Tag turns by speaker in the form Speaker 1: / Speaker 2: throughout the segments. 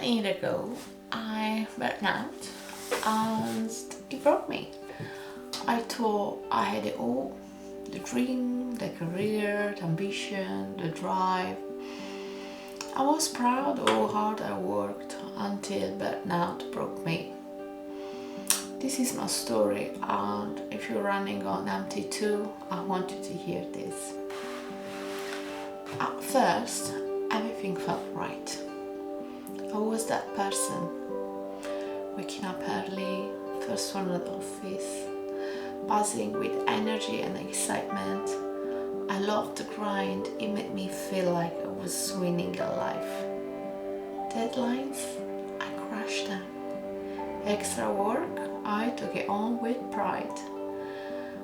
Speaker 1: year ago, I burned out and it broke me. I thought I had it all: the dream, the career, the ambition, the drive. I was proud of how hard I worked until burnout broke me. This is my story, and if you're running on empty too, I want you to hear this. At first, everything felt right. I was that person, waking up early, first one at the office, buzzing with energy and excitement. I loved the grind. It made me feel like I was winning in life. Deadlines, I crushed them. Extra work, I took it on with pride.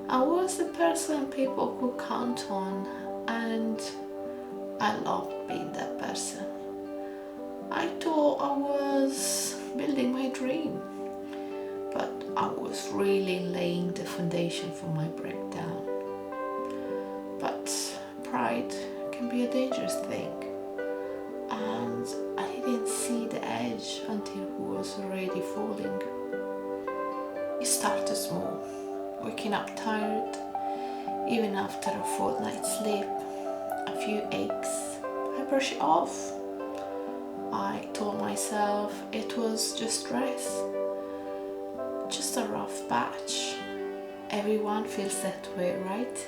Speaker 1: I was the person people could count on, and I loved being that person. I thought I was building my dream, but I was really laying the foundation for my breakdown. But pride can be a dangerous thing, and I didn't see the edge until it was already falling. It started small, waking up tired, even after a fortnight's sleep, a few aches. I brushed it off. I told myself it was just stress, just a rough patch. Everyone feels that way, right?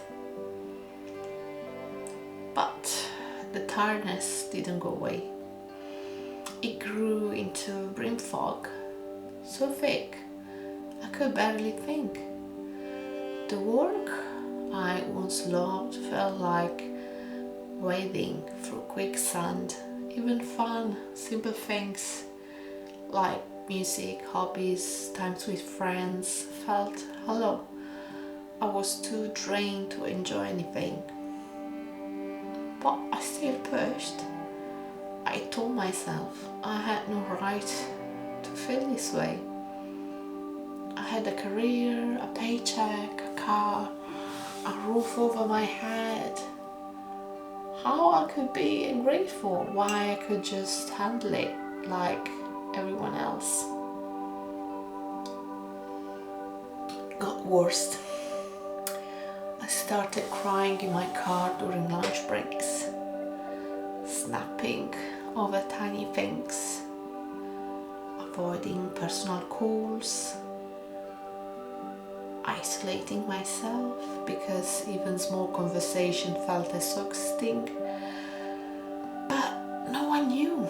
Speaker 1: But the tiredness didn't go away. It grew into brain fog, so thick I could barely think. The work I once loved felt like wading through quicksand. Even fun, simple things like music, hobbies, times with friends felt hollow. I was too drained to enjoy anything. But I still pushed. I told myself I had no right to feel this way. I had a career, a paycheck, a car, a roof over my head. How I could be grateful, why I could just handle it like everyone else. Got worse. I started crying in my car during lunch breaks, snapping over tiny things, avoiding personal calls, isolating myself because even small conversation felt exhausting. But no one knew.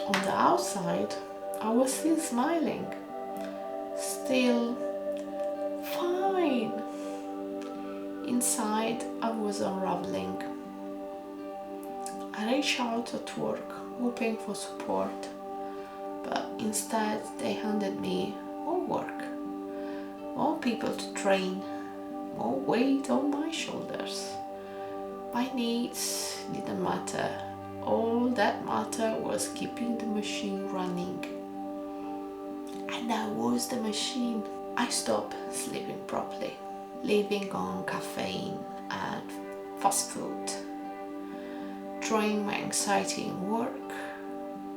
Speaker 1: On the outside, I was still smiling, still fine. Inside, I was unraveling. I reached out at work, hoping for support, but instead they handed me more work, more people to train, more weight on my shoulders. My needs didn't matter. All that mattered was keeping the machine running. And I was the machine. I stopped sleeping properly, living on caffeine and fast food, drawing my anxiety in work,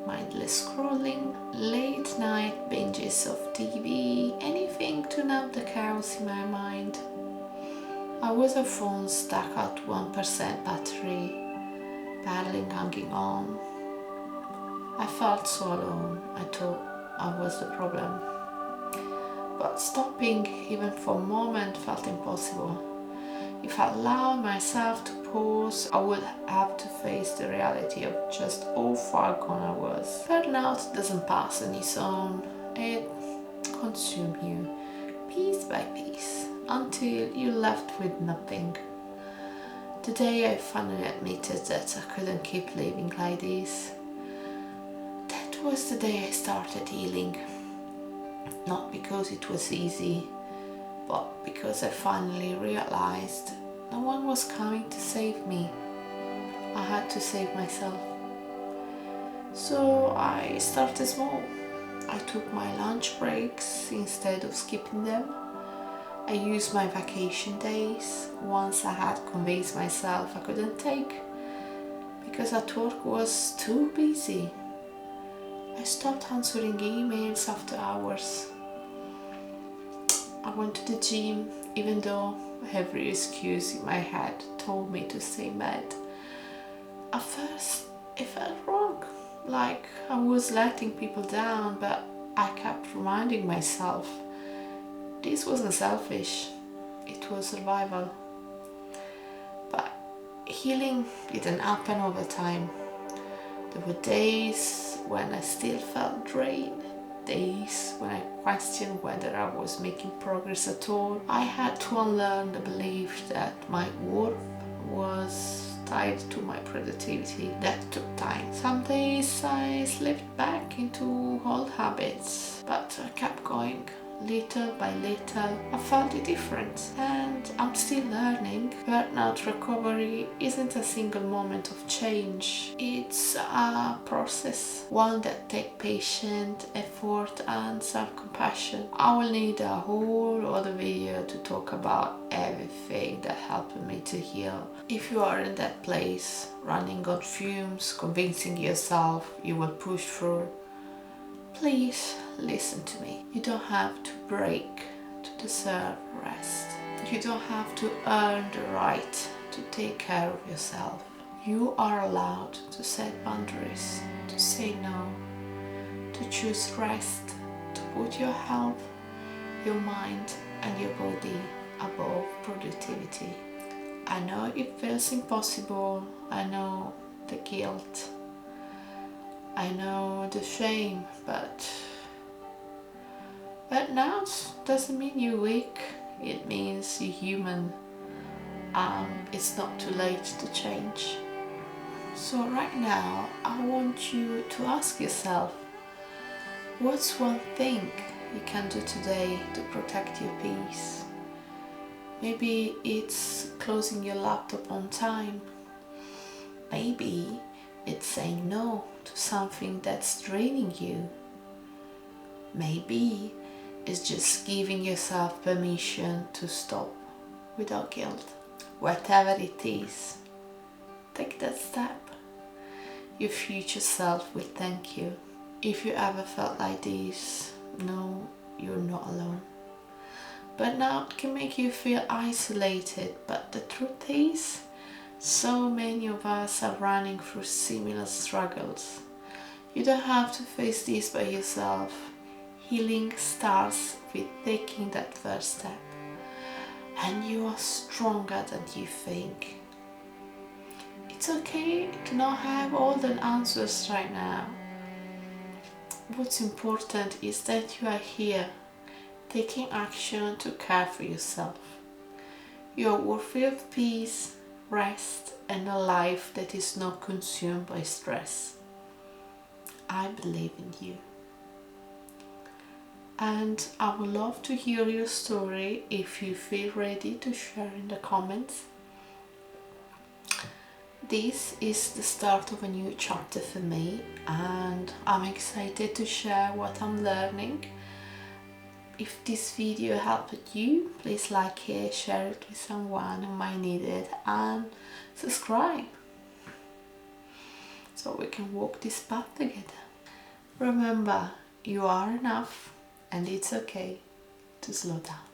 Speaker 1: mindless scrolling, late night binges of TV, anything to numb the chaos in my mind. I was a phone stuck at 1% battery, barely hanging on. I felt so alone. I thought I was the problem. But stopping even for a moment felt impossible. If I allowed myself to pause, I would have to face the reality of just how far gone I was. Burnout doesn't pass on its own. It consumes you piece by piece until you're left with nothing. The day I finally admitted that I couldn't keep living like this, that was the day I started healing. Not because it was easy, but because I finally realized no one was coming to save me. I had to save myself. So I started small. I took my lunch breaks instead of skipping them. I used my vacation days once I had convinced myself I couldn't take because at work was too busy. I stopped answering emails after hours. I went to the gym even though every excuse in my head told me to stay in bed. At first, it felt wrong, like I was letting people down, but I kept reminding myself this wasn't selfish, it was survival. But healing didn't happen over time. There were days when I still felt drained, days when I questioned whether I was making progress at all. I had to unlearn the belief that my worth was tied to my productivity. That took time. Some days I slipped back into old habits, but I kept going. Little by little, I felt the difference, and I'm still learning. Burnout recovery isn't a single moment of change. It's a process, one that takes patience, effort, and self-compassion. I will need a whole other video to talk about everything that helped me to heal. If you are in that place, running on fumes, convincing yourself you will push through, please listen to me. You don't have to break to deserve rest. You don't have to earn the right to take care of yourself. You are allowed to set boundaries, to say no, to choose rest, to put your health, your mind and your body above productivity. I know it feels impossible. I know the guilt. I know the shame, but burnout doesn't mean you're weak. It means you're human. It's not too late to change. So right now, I want you to ask yourself, what's one thing you can do today to protect your peace? Maybe it's closing your laptop on time. Maybe it's saying no to something that's draining you. Maybe it's just giving yourself permission to stop without guilt. Whatever it is, take that step. Your future self will thank you. If you ever felt like this, know you're not alone. Burnout can make you feel isolated, but the truth is, so many of us are running through similar struggles. You don't have to face this by yourself. Healing starts with taking that first step. And you are stronger than you think. It's okay to not have all the answers right now. What's important is that you are here, taking action to care for yourself. You are worthy of peace, rest, and a life that is not consumed by stress. I believe in you. And I would love to hear your story if you feel ready to share in the comments. This is the start of a new chapter for me, and I'm excited to share what I'm learning. If this video helped you, please like it, share it with someone who might need it, and subscribe so we can walk this path together. Remember, you are enough, and it's okay to slow down.